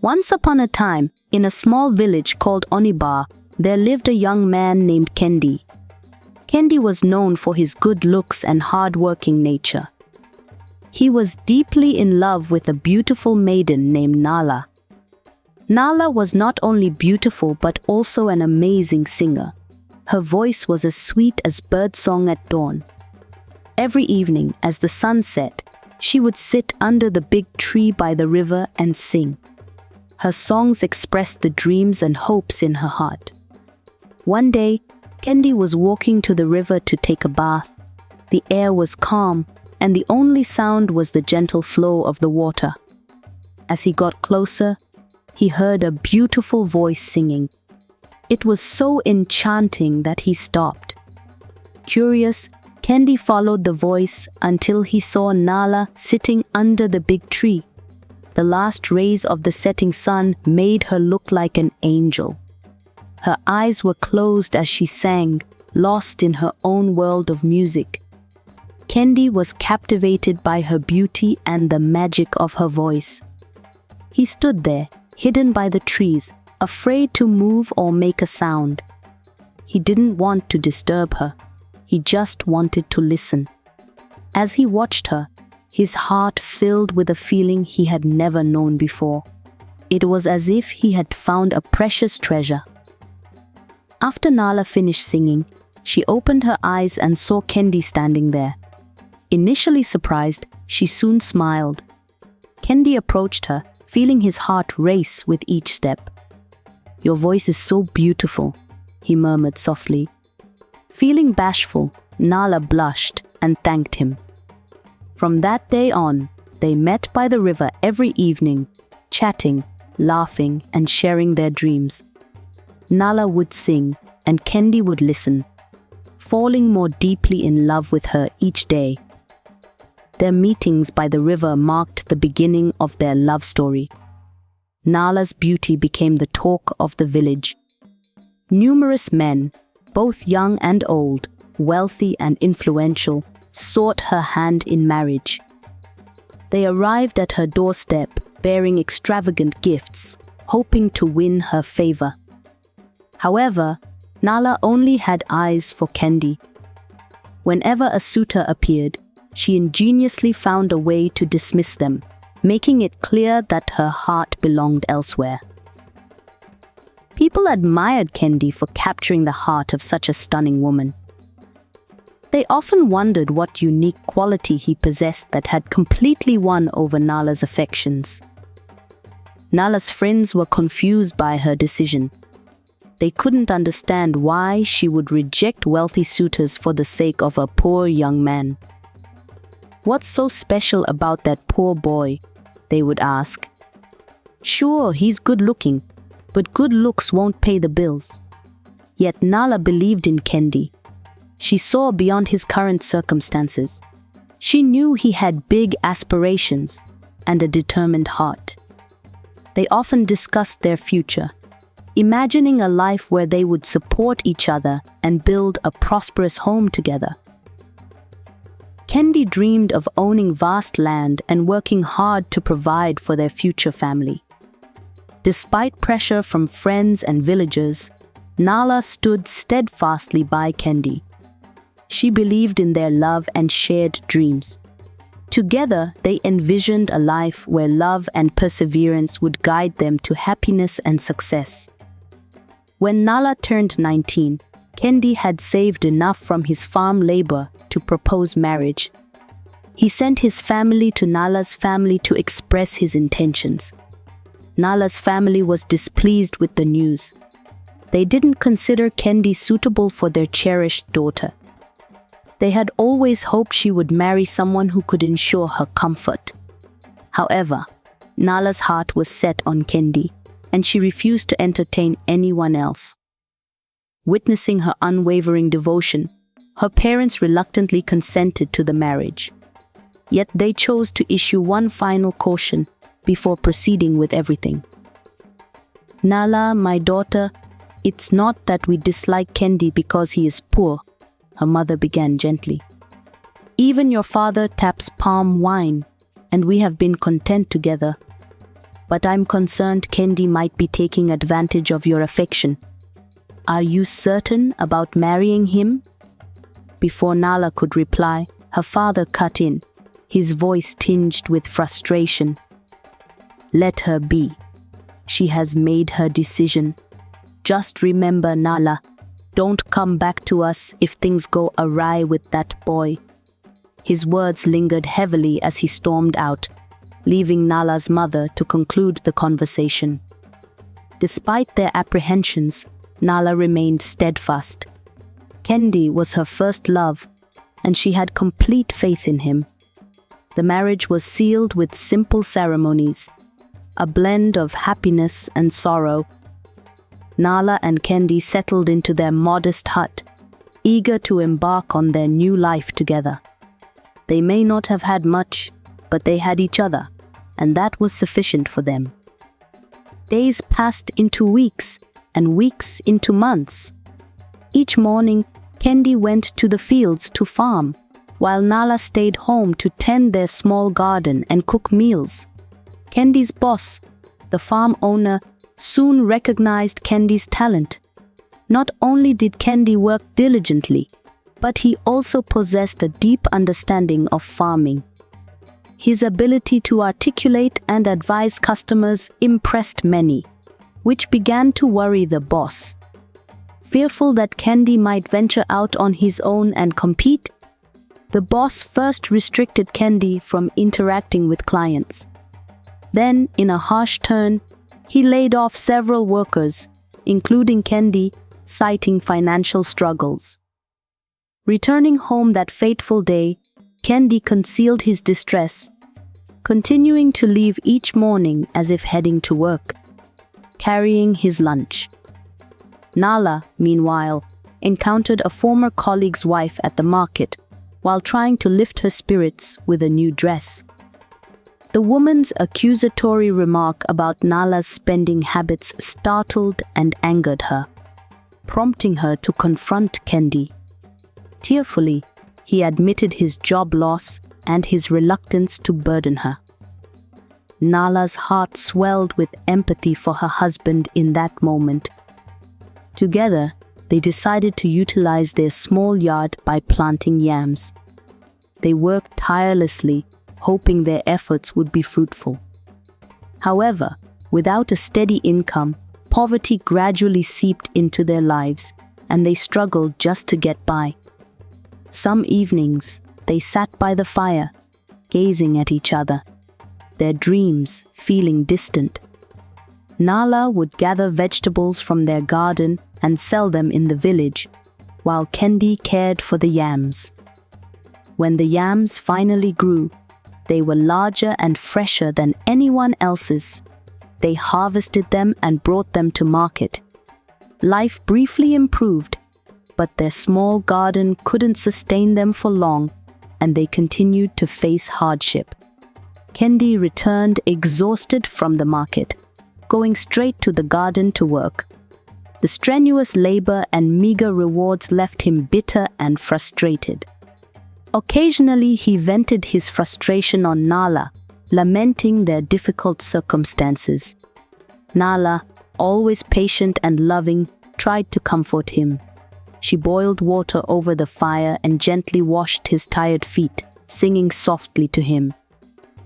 Once upon a time, in a small village called Onibar, there lived a young man named Kendi. Kendi was known for his good looks and hard-working nature. He was deeply in love with a beautiful maiden named Nala. Nala was not only beautiful but also an amazing singer. Her voice was as sweet as birdsong at dawn. Every evening, as the sun set, she would sit under the big tree by the river and sing. Her songs expressed the dreams and hopes in her heart. One day, Kendi was walking to the river to take a bath. The air was calm, and the only sound was the gentle flow of the water. As he got closer, he heard a beautiful voice singing. It was so enchanting that he stopped. Curious, Kendi followed the voice until he saw Nala sitting under the big tree. The last rays of the setting sun made her look like an angel. Her eyes were closed as she sang, lost in her own world of music. Kendi was captivated by her beauty and the magic of her voice. He stood there, hidden by the trees, afraid to move or make a sound. He didn't want to disturb her. He just wanted to listen. As he watched her, his heart filled with a feeling he had never known before. It was as if he had found a precious treasure. After Nala finished singing, she opened her eyes and saw Kendi standing there. Initially surprised, she soon smiled. Kendi approached her, feeling his heart race with each step. "Your voice is so beautiful," he murmured softly. Feeling bashful, Nala blushed and thanked him. From that day on, they met by the river every evening, chatting, laughing, and sharing their dreams. Nala would sing, and Kendi would listen, falling more deeply in love with her each day. Their meetings by the river marked the beginning of their love story. Nala's beauty became the talk of the village. Numerous men, both young and old, wealthy and influential, sought her hand in marriage. They arrived at her doorstep bearing extravagant gifts, hoping to win her favor. However, Nala only had eyes for Kendi. Whenever a suitor appeared, she ingeniously found a way to dismiss them, making it clear that her heart belonged elsewhere. People admired Kendi for capturing the heart of such a stunning woman. They often wondered what unique quality he possessed that had completely won over Nala's affections. Nala's friends were confused by her decision. They couldn't understand why she would reject wealthy suitors for the sake of a poor young man. "What's so special about that poor boy?" they would ask. "Sure, he's good-looking, but good looks won't pay the bills." Yet Nala believed in Kendi. She saw beyond his current circumstances. She knew he had big aspirations and a determined heart. They often discussed their future, imagining a life where they would support each other and build a prosperous home together. Kendi dreamed of owning vast land and working hard to provide for their future family. Despite pressure from friends and villagers, Nala stood steadfastly by Kendi. She believed in their love and shared dreams. Together, they envisioned a life where love and perseverance would guide them to happiness and success. When Nala turned 19, Kendi had saved enough from his farm labor to propose marriage. He sent his family to Nala's family to express his intentions. Nala's family was displeased with the news. They didn't consider Kendi suitable for their cherished daughter. They had always hoped she would marry someone who could ensure her comfort. However, Nala's heart was set on Kendi, and she refused to entertain anyone else. Witnessing her unwavering devotion, her parents reluctantly consented to the marriage. Yet they chose to issue one final caution before proceeding with everything. "Nala, my daughter, it's not that we dislike Kendi because he is poor," her mother began gently. "Even your father taps palm wine, and we have been content together. but I'm concerned Kendi might be taking advantage of your affection. Are you certain about marrying him?" Before Nala could reply, her father cut in, his voice tinged with frustration. "Let her be. She has made her decision. Just remember, Nala, don't come back to us if things go awry with that boy." His words lingered heavily as he stormed out, leaving Nala's mother to conclude the conversation. Despite their apprehensions, Nala remained steadfast. Kendi was her first love, and she had complete faith in him. The marriage was sealed with simple ceremonies, a blend of happiness and sorrow. Nala and Kendi settled into their modest hut, eager to embark on their new life together. They may not have had much, but they had each other, and that was sufficient for them. Days passed into weeks, and weeks into months. Each morning, Kendi went to the fields to farm, while Nala stayed home to tend their small garden and cook meals. Kendi's boss, the farm owner, soon recognized Kendi's talent. Not only did Kendi work diligently, but he also possessed a deep understanding of farming. His ability to articulate and advise customers impressed many, which began to worry the boss. Fearful that Kendi might venture out on his own and compete, the boss first restricted Kendi from interacting with clients. Then, in a harsh turn, he laid off several workers, including Kendi, citing financial struggles. Returning home that fateful day, Kendi concealed his distress, continuing to leave each morning as if heading to work, carrying his lunch. Nala, meanwhile, encountered a former colleague's wife at the market while trying to lift her spirits with a new dress. The woman's accusatory remark about Nala's spending habits startled and angered her, prompting her to confront Kendi. Tearfully, he admitted his job loss and his reluctance to burden her. Nala's heart swelled with empathy for her husband in that moment. Together, they decided to utilize their small yard by planting yams. They worked tirelessly, hoping their efforts would be fruitful. However, without a steady income, poverty gradually seeped into their lives, and they struggled just to get by. Some evenings, they sat by the fire, gazing at each other, their dreams feeling distant. Nala would gather vegetables from their garden and sell them in the village, while Kendi cared for the yams. When the yams finally grew, they were larger and fresher than anyone else's. They harvested them and brought them to market. Life briefly improved, but their small garden couldn't sustain them for long, and they continued to face hardship. Kendi returned exhausted from the market, going straight to the garden to work. The strenuous labor and meager rewards left him bitter and frustrated. Occasionally, he vented his frustration on Nala, lamenting their difficult circumstances. Nala, always patient and loving, tried to comfort him. She boiled water over the fire and gently washed his tired feet, singing softly to him.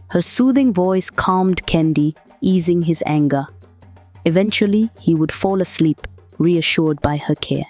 Her soothing voice calmed Kendi, easing his anger. Eventually, he would fall asleep, reassured by her care.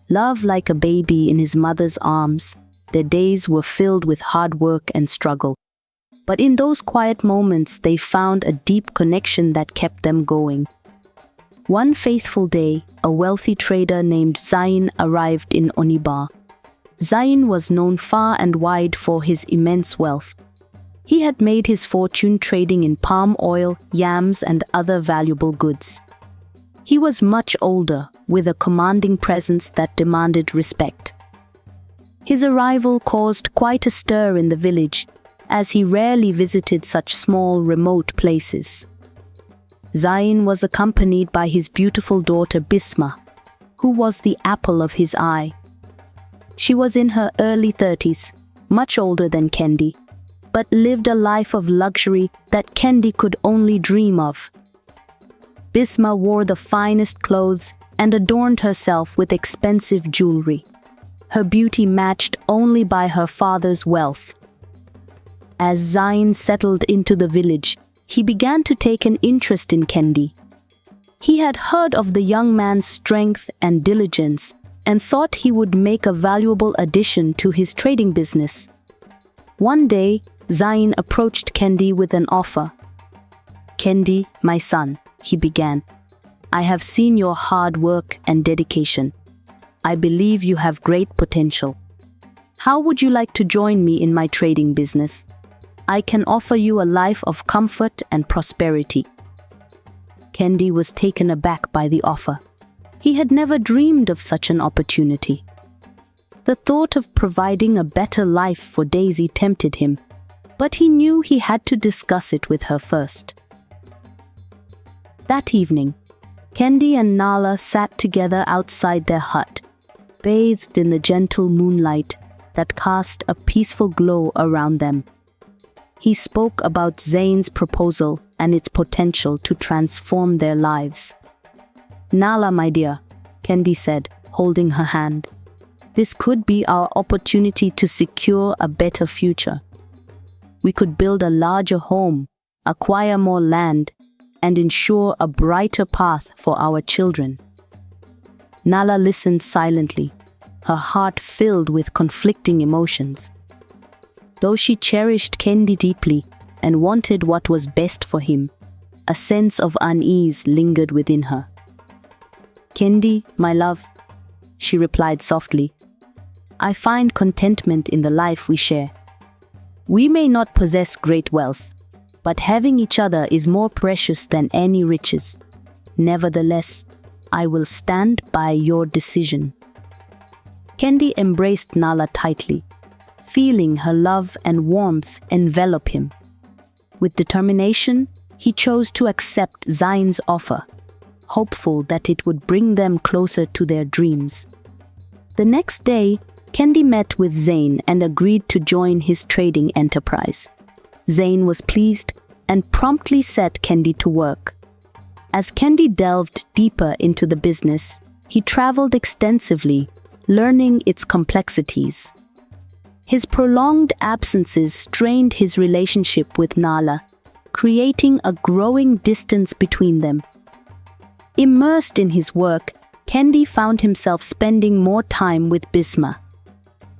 Loved like a baby in his mother's arms, their days were filled with hard work and struggle. But in those quiet moments, they found a deep connection that kept them going. One faithful day, a wealthy trader named Zain arrived in Oniba. Zain was known far and wide for his immense wealth. He had made his fortune trading in palm oil, yams, and other valuable goods. He was much older, with a commanding presence that demanded respect. His arrival caused quite a stir in the village, as he rarely visited such small, remote places. Zain was accompanied by his beautiful daughter Bisma, who was the apple of his eye. She was in her early 30s, much older than Kendi. but lived a life of luxury that Kendi could only dream of. Bisma wore the finest clothes and adorned herself with expensive jewelry, her beauty matched only by her father's wealth. As Zain settled into the village, he began to take an interest in Kendi. He had heard of the young man's strength and diligence and thought he would make a valuable addition to his trading business. One day, Zain approached Kendi with an offer. "Kendi, my son," he began, "I have seen your hard work and dedication. I believe you have great potential. How would you like to join me in my trading business? I can offer you a life of comfort and prosperity." Kendi was taken aback by the offer. He had never dreamed of such an opportunity. The thought of providing a better life for Daisy tempted him, but he knew he had to discuss it with her first. That evening, Kendi and Nala sat together outside their hut, bathed in the gentle moonlight that cast a peaceful glow around them. He spoke about Zain's proposal and its potential to transform their lives. "Nala, my dear," Kendi said, holding her hand, "this could be our opportunity to secure a better future. We could build a larger home, acquire more land, and ensure a brighter path for our children." Nala listened silently, her heart filled with conflicting emotions. Though she cherished Kendi deeply and wanted what was best for him, a sense of unease lingered within her. "Kendi, my love," she replied softly, "I find contentment in the life we share. We may not possess great wealth, but having each other is more precious than any riches. Nevertheless, I will stand by your decision." Kendi embraced Nala tightly, feeling her love and warmth envelop him. With determination, he chose to accept Zain's offer, hopeful that it would bring them closer to their dreams. The next day, Kendi met with Zain and agreed to join his trading enterprise. Zain was pleased and promptly set Kendi to work. As Kendi delved deeper into the business, he traveled extensively, learning its complexities. His prolonged absences strained his relationship with Nala, creating a growing distance between them. Immersed in his work, Kendi found himself spending more time with Bisma.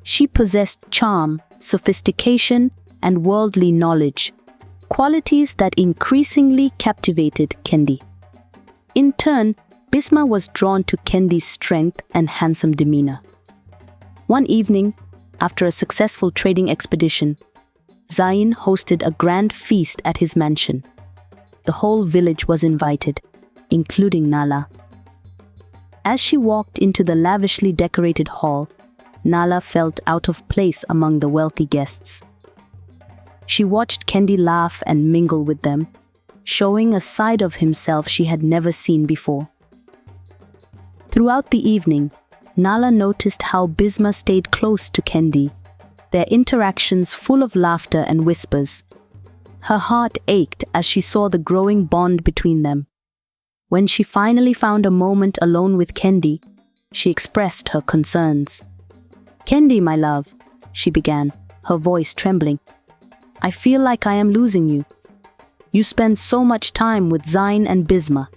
She possessed charm, sophistication, and worldly knowledge, qualities that increasingly captivated Kendi. In turn, Bisma was drawn to Kendi's strength and handsome demeanor. One evening, after a successful trading expedition, Zain hosted a grand feast at his mansion. The whole village was invited, including Nala. As she walked into the lavishly decorated hall, Nala felt out of place among the wealthy guests. She watched Kendi laugh and mingle with them, showing a side of himself she had never seen before. Throughout the evening, Nala noticed how Bisma stayed close to Kendi, their interactions full of laughter and whispers. Her heart ached as she saw the growing bond between them. When she finally found a moment alone with Kendi, she expressed her concerns. "Kendi, my love," she began, her voice trembling, "I feel like I am losing you. You spend so much time with Zain and Bisma.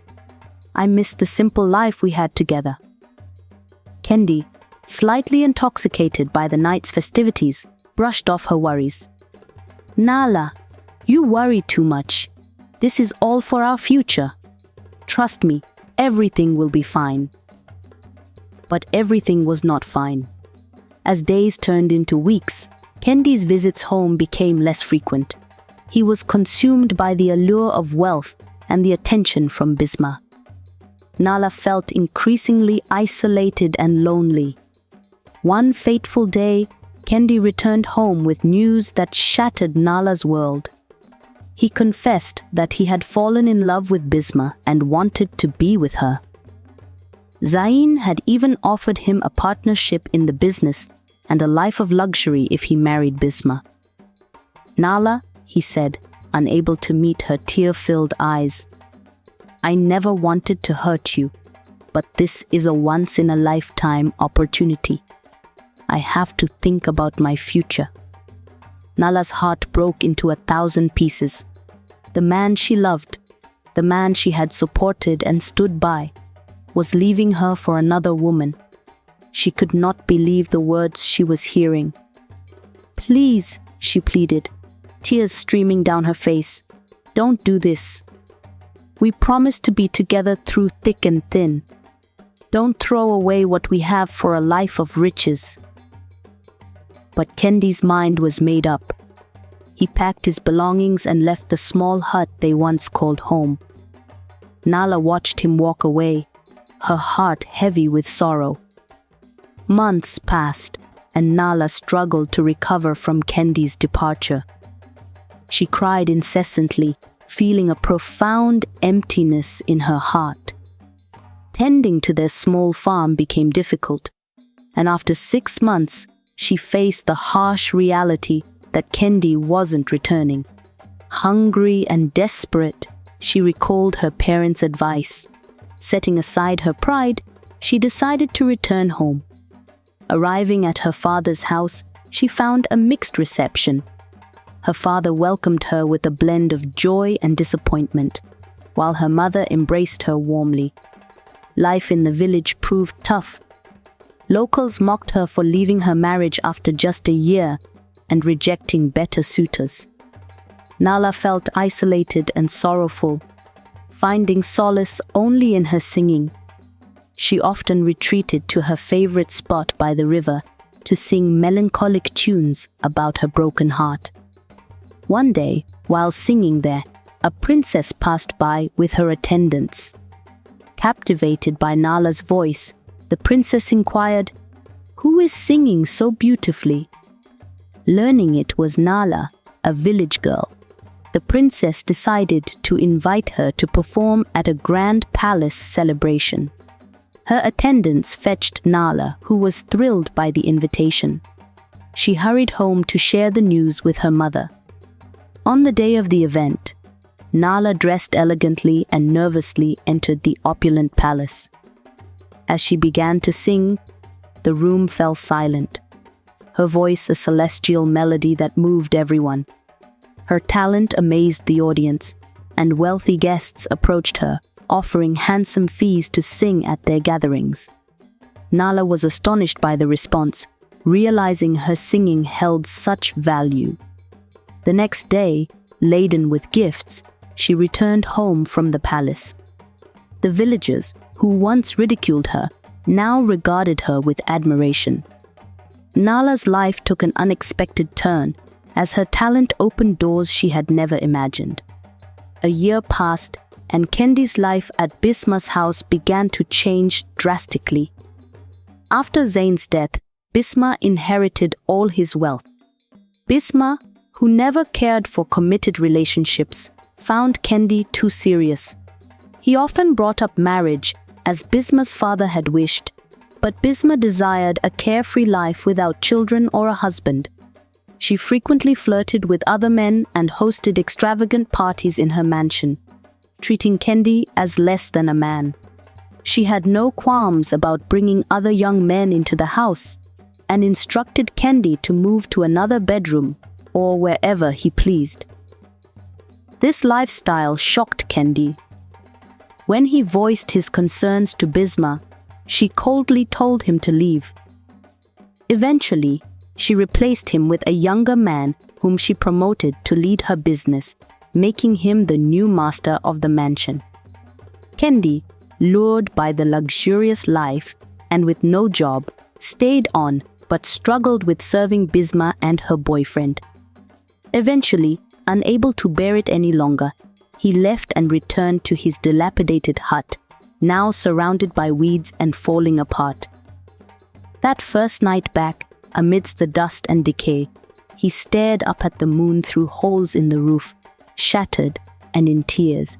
I miss the simple life we had together." Kendi, slightly intoxicated by the night's festivities, brushed off her worries. "Nala, you worry too much. This is all for our future. Trust me, everything will be fine." But everything was not fine. As days turned into weeks, Kendi's visits home became less frequent. He was consumed by the allure of wealth and the attention from Bisma. Nala felt increasingly isolated and lonely. One fateful day, Kendi returned home with news that shattered Nala's world. He confessed that he had fallen in love with Bisma and wanted to be with her. Zain had even offered him a partnership in the business and a life of luxury if he married Bisma. "Nala," he said, unable to meet her tear-filled eyes, "I never wanted to hurt you, but this is a once-in-a-lifetime opportunity. I have to think about my future." Nala's heart broke into 1,000 pieces. The man she loved, the man she had supported and stood by, was leaving her for another woman. She could not believe the words she was hearing. "Please," she pleaded, tears streaming down her face, "don't do this. We promised to be together through thick and thin. Don't throw away what we have for a life of riches." But Kendi's mind was made up. He packed his belongings and left the small hut they once called home. Nala watched him walk away, her heart heavy with sorrow. Months passed, and Nala struggled to recover from Kendi's departure. She cried incessantly, feeling a profound emptiness in her heart. Tending to their small farm became difficult, and after 6 months, she faced the harsh reality that Kendi wasn't returning. Hungry and desperate, she recalled her parents' advice. Setting aside her pride, she decided to return home. Arriving at her father's house, she found a mixed reception. Her father welcomed her with a blend of joy and disappointment, while her mother embraced her warmly. Life in the village proved tough. Locals mocked her for leaving her marriage after just a year and rejecting better suitors. Nala felt isolated and sorrowful, finding solace only in her singing. She often retreated to her favorite spot by the river to sing melancholic tunes about her broken heart. One day, while singing there, a princess passed by with her attendants. Captivated by Nala's voice, the princess inquired, "Who is singing so beautifully?" Learning it was Nala, a village girl, the princess decided to invite her to perform at a grand palace celebration. Her attendants fetched Nala, who was thrilled by the invitation. She hurried home to share the news with her mother. On the day of the event, Nala dressed elegantly and nervously entered the opulent palace. As she began to sing, the room fell silent, her voice a celestial melody that moved everyone. Her talent amazed the audience, and wealthy guests approached her, offering handsome fees to sing at their gatherings. Nala was astonished by the response, realizing her singing held such value. The next day, laden with gifts, she returned home from the palace. The villagers, who once ridiculed her, now regarded her with admiration. Nala's life took an unexpected turn, as her talent opened doors she had never imagined. A year passed, and Kendi's life at Bisma's house began to change drastically. After Zain's death, Bisma inherited all his wealth. Bisma, who never cared for committed relationships, found Kendi too serious. He often brought up marriage, as Bisma's father had wished, but Bisma desired a carefree life without children or a husband. She frequently flirted with other men and hosted extravagant parties in her mansion, treating Kendi as less than a man. She had no qualms about bringing other young men into the house and instructed Kendi to move to another bedroom or wherever he pleased. This lifestyle shocked Kendi. When he voiced his concerns to Bisma, she coldly told him to leave. Eventually, she replaced him with a younger man whom she promoted to lead her business, making him the new master of the mansion. Kendi, lured by the luxurious life and with no job, stayed on but struggled with serving Bisma and her boyfriend. Eventually, unable to bear it any longer, he left and returned to his dilapidated hut, now surrounded by weeds and falling apart. That first night back, amidst the dust and decay, he stared up at the moon through holes in the roof, shattered and in tears,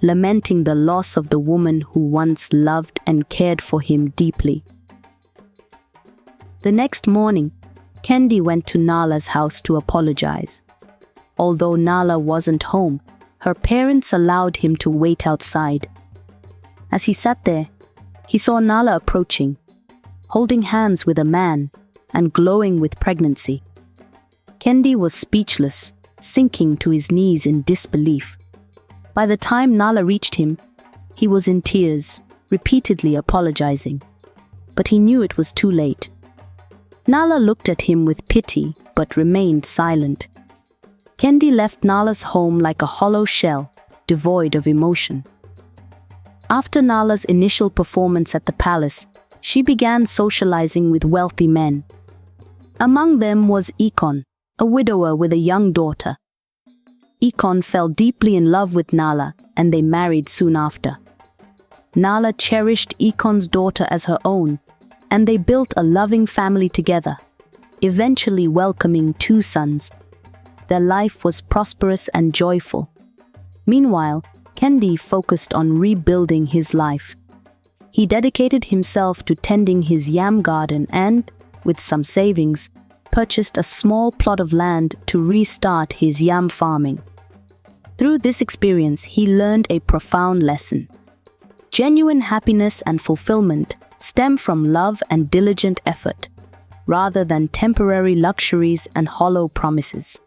lamenting the loss of the woman who once loved and cared for him deeply. The next morning, Kendi went to Nala's house to apologize. Although Nala wasn't home, her parents allowed him to wait outside. As he sat there, he saw Nala approaching, holding hands with a man and glowing with pregnancy. Kendi was speechless, sinking to his knees in disbelief. By the time Nala reached him, he was in tears, repeatedly apologizing. But he knew it was too late. Nala looked at him with pity but remained silent. Kendi left Nala's home like a hollow shell, devoid of emotion. After Nala's initial performance at the palace, she began socializing with wealthy men. Among them was Ikon, a widower with a young daughter. Ikon fell deeply in love with Nala, and they married soon after. Nala cherished Ikon's daughter as her own, and they built a loving family together, eventually welcoming 2 sons. Their life was prosperous and joyful. Meanwhile, Kendi focused on rebuilding his life. He dedicated himself to tending his yam garden and, with some savings, purchased a small plot of land to restart his yam farming. Through this experience, he learned a profound lesson. Genuine happiness and fulfillment stem from love and diligent effort, rather than temporary luxuries and hollow promises.